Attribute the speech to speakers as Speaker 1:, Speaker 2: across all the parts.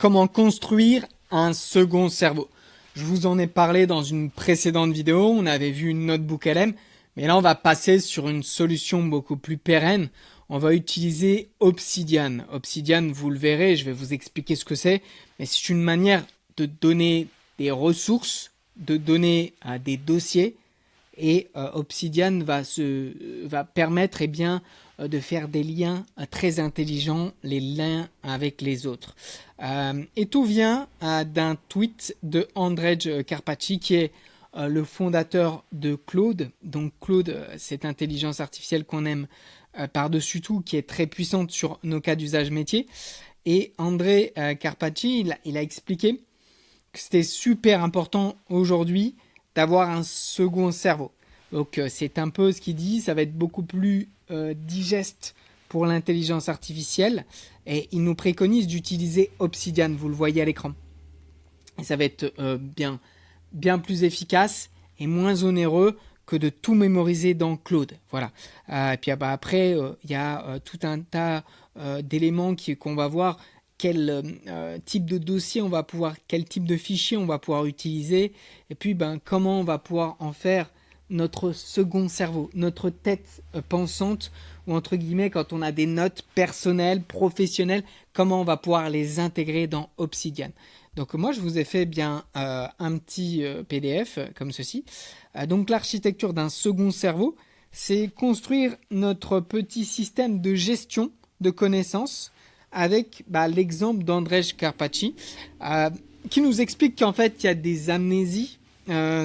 Speaker 1: comment construire un second cerveau. Je vous en ai parlé dans une précédente vidéo, on avait vu une notebook LM, mais là on va passer sur une solution beaucoup plus pérenne. On va utiliser Obsidian. Obsidian, vous le verrez, je vais vous expliquer ce que c'est, mais c'est une manière de donner des ressources, de donner des dossiers, et Obsidian va permettre de faire des liens très intelligents les l'un avec les autres. Et tout vient d'un tweet de Andrej Karpathy qui est le fondateur de Claude. Donc Claude, cette intelligence artificielle qu'on aime par-dessus tout, qui est très puissante sur nos cas d'usage métier. Et Andrej Karpathy, il a expliqué que c'était super important aujourd'hui d'avoir un second cerveau. Donc c'est un peu ce qu'il dit, ça va être beaucoup plus digeste pour l'intelligence artificielle et il nous préconise d'utiliser Obsidian, vous le voyez à l'écran. Et ça va être bien plus efficace et moins onéreux que de tout mémoriser dans Claude. Voilà. Et puis après, il y a tout un tas d'éléments qu'on va voir. Quel type de dossier on va pouvoir, quel type de fichier on va pouvoir utiliser, et puis comment on va pouvoir en faire notre second cerveau, notre tête pensante, ou entre guillemets quand on a des notes personnelles, professionnelles, comment on va pouvoir les intégrer dans Obsidian. Donc moi je vous ai fait un petit PDF comme ceci. Donc l'architecture d'un second cerveau, c'est construire notre petit système de gestion de connaissances avec l'exemple d'Andrej Karpathy qui nous explique qu'en fait il y a des amnésies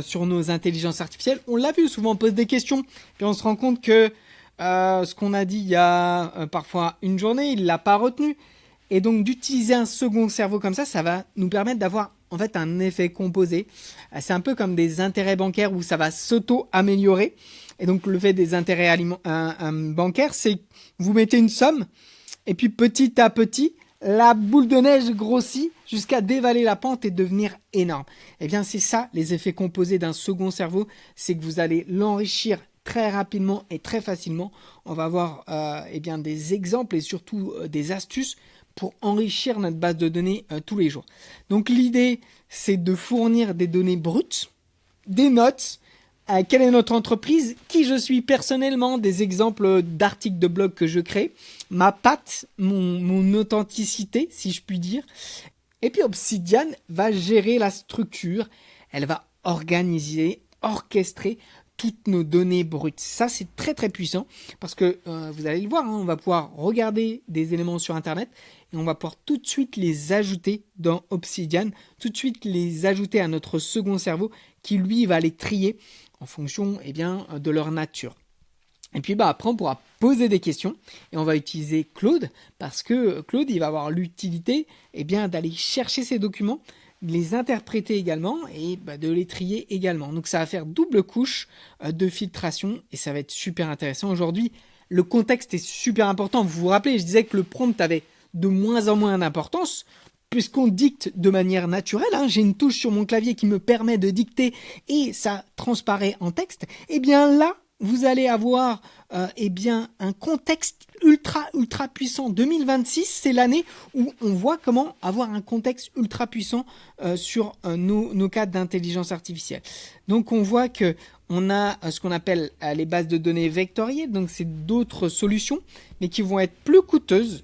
Speaker 1: sur nos intelligences artificielles. On l'a vu, souvent on pose des questions et on se rend compte que ce qu'on a dit il y a parfois une journée, il l'a pas retenu. Et donc d'utiliser un second cerveau comme ça va nous permettre d'avoir en fait un effet composé. C'est un peu comme des intérêts bancaires où ça va s'auto-améliorer. Et donc le fait des intérêts bancaires, c'est que vous mettez une somme et puis petit à petit, la boule de neige grossit jusqu'à dévaler la pente et devenir énorme. Eh bien, c'est ça, les effets composés d'un second cerveau, c'est que vous allez l'enrichir très rapidement et très facilement. On va voir des exemples et surtout des astuces pour enrichir notre base de données tous les jours. Donc l'idée, c'est de fournir des données brutes, des notes, quelle est notre entreprise, qui je suis personnellement, des exemples d'articles de blog que je crée, ma patte, mon authenticité, si je puis dire. Et puis Obsidian va gérer la structure, elle va organiser, orchestrer toutes nos données brutes. Ça, c'est très très puissant parce que vous allez le voir, on va pouvoir regarder des éléments sur Internet et on va pouvoir tout de suite les ajouter dans Obsidian, tout de suite les ajouter à notre second cerveau qui lui va les trier en fonction de leur nature. Et puis après on pourra poser des questions et on va utiliser Claude parce que Claude il va avoir l'utilité d'aller chercher ces documents, de les interpréter également et de les trier également. Donc ça va faire double couche de filtration et ça va être super intéressant. Aujourd'hui le contexte est super important. Vous vous rappelez, je disais que le prompt avait de moins en moins d'importance puisqu'on dicte de manière naturelle, j'ai une touche sur mon clavier qui me permet de dicter et ça transparaît en texte, et bien là, vous allez avoir un contexte ultra puissant. 2026, c'est l'année où on voit comment avoir un contexte ultra puissant sur nos cas d'intelligence artificielle. Donc on voit que on a ce qu'on appelle les bases de données vectorielles, donc c'est d'autres solutions, mais qui vont être plus coûteuses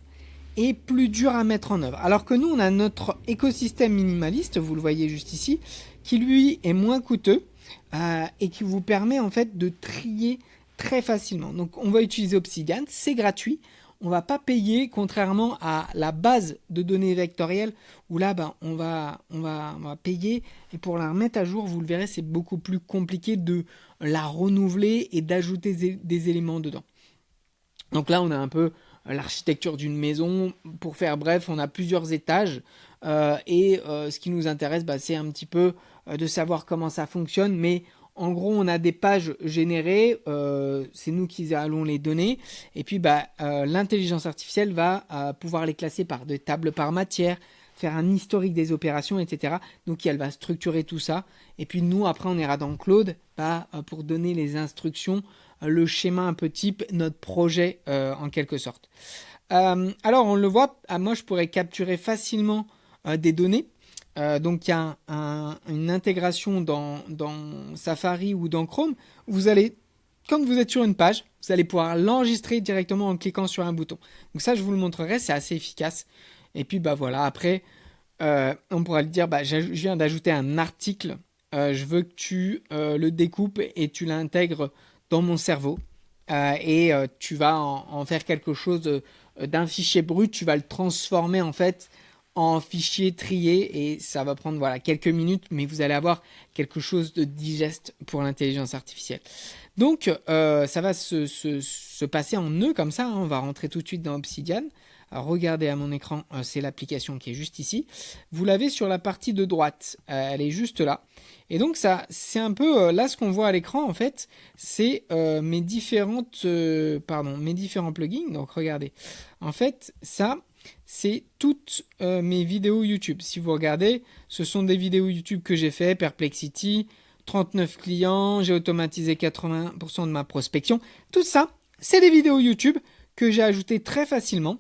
Speaker 1: et plus dur à mettre en œuvre. Alors que nous, on a notre écosystème minimaliste, vous le voyez juste ici, qui lui est moins coûteux et qui vous permet en fait de trier très facilement. Donc on va utiliser Obsidian, c'est gratuit, on va pas payer contrairement à la base de données vectorielles où là on va payer et pour la remettre à jour, vous le verrez, c'est beaucoup plus compliqué de la renouveler et d'ajouter des éléments dedans. Donc là on a un peu l'architecture d'une maison. Pour faire bref, on a plusieurs étages et ce qui nous intéresse, c'est un petit peu de savoir comment ça fonctionne, mais en gros, on a des pages générées, c'est nous qui allons les donner, et puis l'intelligence artificielle va pouvoir les classer par des tables par matière, faire un historique des opérations, etc. Donc elle va structurer tout ça, et puis nous, après, on ira dans Claude pour donner les instructions, le schéma un peu type, notre projet en quelque sorte. Alors on le voit, moi je pourrais capturer facilement des données. Donc il y a une intégration dans Safari ou dans Chrome. Vous allez, quand vous êtes sur une page, vous allez pouvoir l'enregistrer directement en cliquant sur un bouton. Donc ça, je vous le montrerai, c'est assez efficace. Et puis voilà, après, on pourra le dire, je viens d'ajouter un article. Je veux que tu le découpes et tu l'intègres dans mon cerveau. Et tu vas en faire quelque chose d'un fichier brut. Tu vas le transformer en fait en fichier trié et ça va prendre quelques minutes, mais vous allez avoir quelque chose de digeste pour l'intelligence artificielle. Donc ça va se passer en nœuds comme ça, hein. On va rentrer tout de suite dans Obsidian. Alors, regardez à mon écran, c'est l'application qui est juste ici. Vous l'avez sur la partie de droite, elle est juste là. Et donc ça, c'est un peu là ce qu'on voit à l'écran en fait, c'est mes différents plugins. Donc regardez, en fait ça, c'est toutes mes vidéos YouTube. Si vous regardez, ce sont des vidéos YouTube que j'ai fait, Perplexity, 39 clients, j'ai automatisé 80% de ma prospection. Tout ça, c'est des vidéos YouTube que j'ai ajoutées très facilement.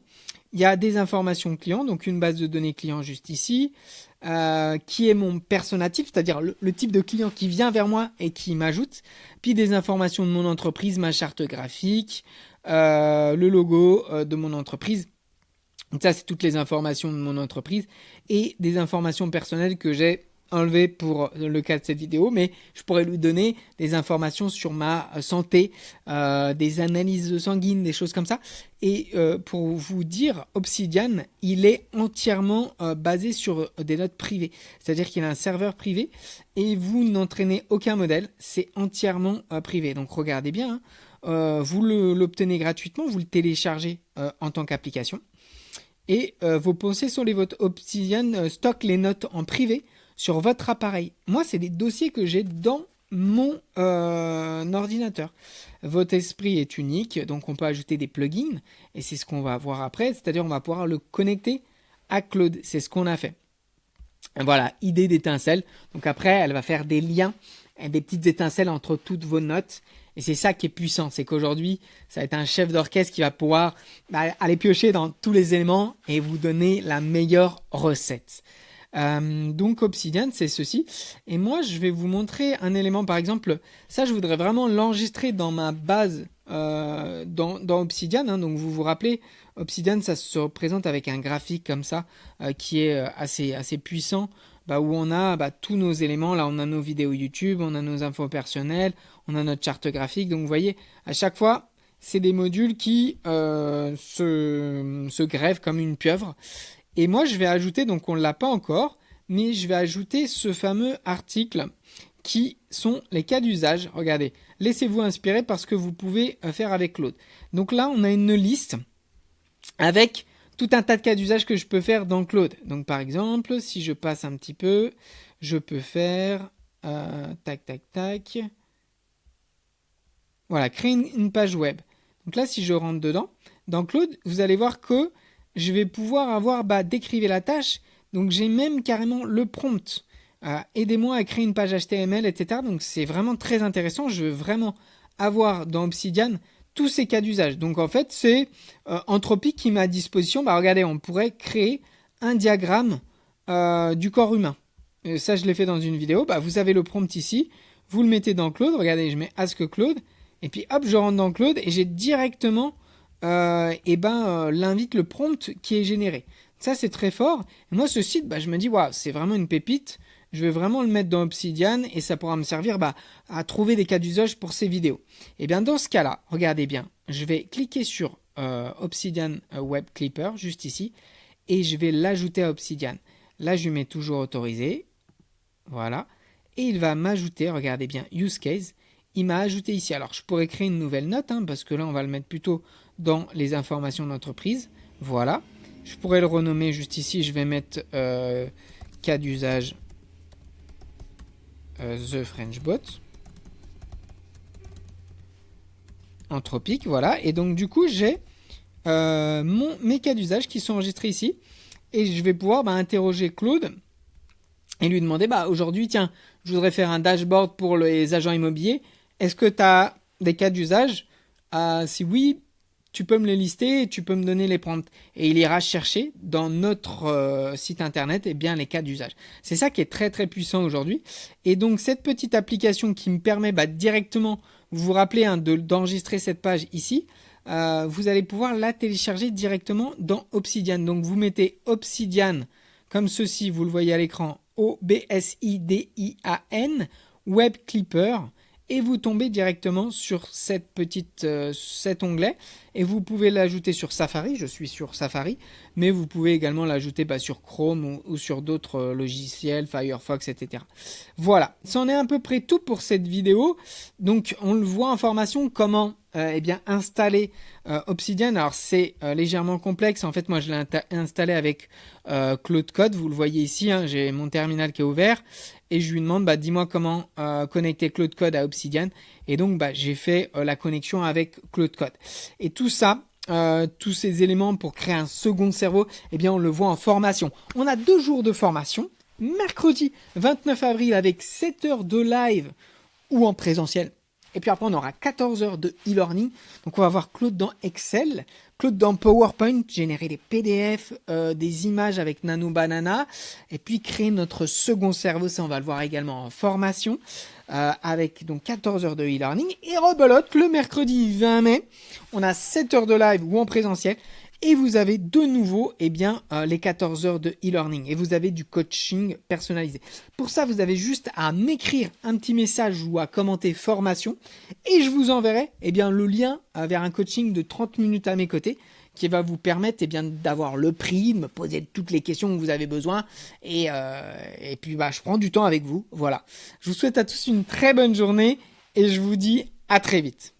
Speaker 1: Il y a des informations clients, donc une base de données clients juste ici, qui est mon personnatif, c'est-à-dire le type de client qui vient vers moi et qui m'ajoute. Puis des informations de mon entreprise, ma charte graphique, le logo de mon entreprise. Donc ça, c'est toutes les informations de mon entreprise et des informations personnelles que j'ai enlevées pour le cas de cette vidéo, mais je pourrais lui donner des informations sur ma santé, des analyses sanguines, des choses comme ça. Et pour vous dire, Obsidian, il est entièrement basé sur des notes privées. C'est-à-dire qu'il a un serveur privé et vous n'entraînez aucun modèle, c'est entièrement privé. Donc regardez bien, hein, vous l'obtenez gratuitement, vous le téléchargez en tant qu'application. Et vos pensées sur les votes Obsidian stocke les notes en privé sur votre appareil. Moi, c'est des dossiers que j'ai dans mon ordinateur. Votre esprit est unique, donc on peut ajouter des plugins, et c'est ce qu'on va voir après, c'est-à-dire on va pouvoir le connecter à Claude. C'est ce qu'on a fait. Voilà, idée d'étincelle. Donc après, elle va faire des liens, des petites étincelles entre toutes vos notes. Et c'est ça qui est puissant, c'est qu'aujourd'hui, ça va être un chef d'orchestre qui va pouvoir aller piocher dans tous les éléments et vous donner la meilleure recette. Donc Obsidian, c'est ceci. Et moi, je vais vous montrer un élément, par exemple, ça, je voudrais vraiment l'enregistrer dans ma base dans Obsidian. Hein. Donc vous vous rappelez, Obsidian, ça se représente avec un graphique comme ça, qui est assez puissant. Où on a tous nos éléments. Là, on a nos vidéos YouTube, on a nos infos personnelles, on a notre charte graphique. Donc, vous voyez, à chaque fois, c'est des modules qui se grèvent comme une pieuvre. Et moi, je vais ajouter, donc on ne l'a pas encore, mais je vais ajouter ce fameux article qui sont les cas d'usage. Regardez, laissez-vous inspirer parce que vous pouvez faire avec Claude. Donc là, on a une liste avec tout un tas de cas d'usage que je peux faire dans Claude. Donc par exemple, si je passe un petit peu, je peux faire tac. Voilà, créer une page web. Donc là, si je rentre dedans, dans Claude, vous allez voir que je vais pouvoir avoir décrivez la tâche. Donc j'ai même carrément le prompt. Aidez-moi à créer une page HTML, etc. Donc c'est vraiment très intéressant. Je veux vraiment avoir dans Obsidian tous ces cas d'usage. Donc en fait, c'est Anthropic qui met à disposition. Regardez, on pourrait créer un diagramme du corps humain. Ça, je l'ai fait dans une vidéo. Vous avez le prompt ici. Vous le mettez dans Claude. Regardez, je mets Ask Claude. Et puis hop, je rentre dans Claude et j'ai directement l'invite, le prompt qui est généré. Ça, c'est très fort. Et moi, ce site, je me dis, waouh, c'est vraiment une pépite. Je vais vraiment le mettre dans Obsidian et ça pourra me servir à trouver des cas d'usage pour ces vidéos. Et bien dans ce cas-là, regardez bien, je vais cliquer sur Obsidian Web Clipper, juste ici, et je vais l'ajouter à Obsidian. Là, je lui mets toujours autorisé. Voilà. Et il va m'ajouter, regardez bien, Use Case. Il m'a ajouté ici. Alors, je pourrais créer une nouvelle note, parce que là, on va le mettre plutôt dans les informations d'entreprise. Voilà. Je pourrais le renommer juste ici. Je vais mettre cas d'usage The French Bot. Anthropic, voilà. Et donc, du coup, j'ai mes cas d'usage qui sont enregistrés ici. Et je vais pouvoir interroger Claude et lui demander, aujourd'hui, tiens, je voudrais faire un dashboard pour les agents immobiliers. Est-ce que tu as des cas d'usage Si oui, tu peux me les lister et tu peux me donner les prompts. Et il ira chercher dans notre site internet les cas d'usage. C'est ça qui est très très puissant aujourd'hui. Et donc cette petite application qui me permet directement, vous vous rappelez d'enregistrer cette page ici, vous allez pouvoir la télécharger directement dans Obsidian. Donc vous mettez Obsidian comme ceci, vous le voyez à l'écran, Obsidian, Web Clipper, et vous tombez directement sur cet onglet, et vous pouvez l'ajouter sur Safari. Je suis sur Safari, mais vous pouvez également l'ajouter sur Chrome ou sur d'autres logiciels, Firefox, etc. Voilà, c'en est à peu près tout pour cette vidéo. Donc on le voit en formation comment installer Obsidian. Alors c'est légèrement complexe. En fait, moi je l'ai installé avec Claude Code. Vous le voyez ici, j'ai mon terminal qui est ouvert et je lui demande dis-moi comment connecter Claude Code à Obsidian. Et donc j'ai fait la connexion avec Claude Code. Et tout ça, tous ces éléments pour créer un second cerveau, on le voit en formation. On a 2 jours de formation. Mercredi 29 avril avec 7 heures de live ou en présentiel. Et puis après, on aura 14 heures de e-learning. Donc, on va voir Claude dans Excel, Claude dans PowerPoint, générer des PDF, des images avec Nano Banana. Et puis, créer notre second cerveau. Ça, on va le voir également en formation. Avec donc 14 heures de e-learning. Et rebelote, le mercredi 20 mai, on a 7 heures de live ou en présentiel. Et vous avez de nouveau les 14 heures de e-learning. Et vous avez du coaching personnalisé. Pour ça, vous avez juste à m'écrire un petit message ou à commenter formation. Et je vous enverrai le lien vers un coaching de 30 minutes à mes côtés qui va vous permettre d'avoir le prix, de me poser toutes les questions que vous avez besoin. Et puis je prends du temps avec vous. Voilà. Je vous souhaite à tous une très bonne journée et je vous dis à très vite.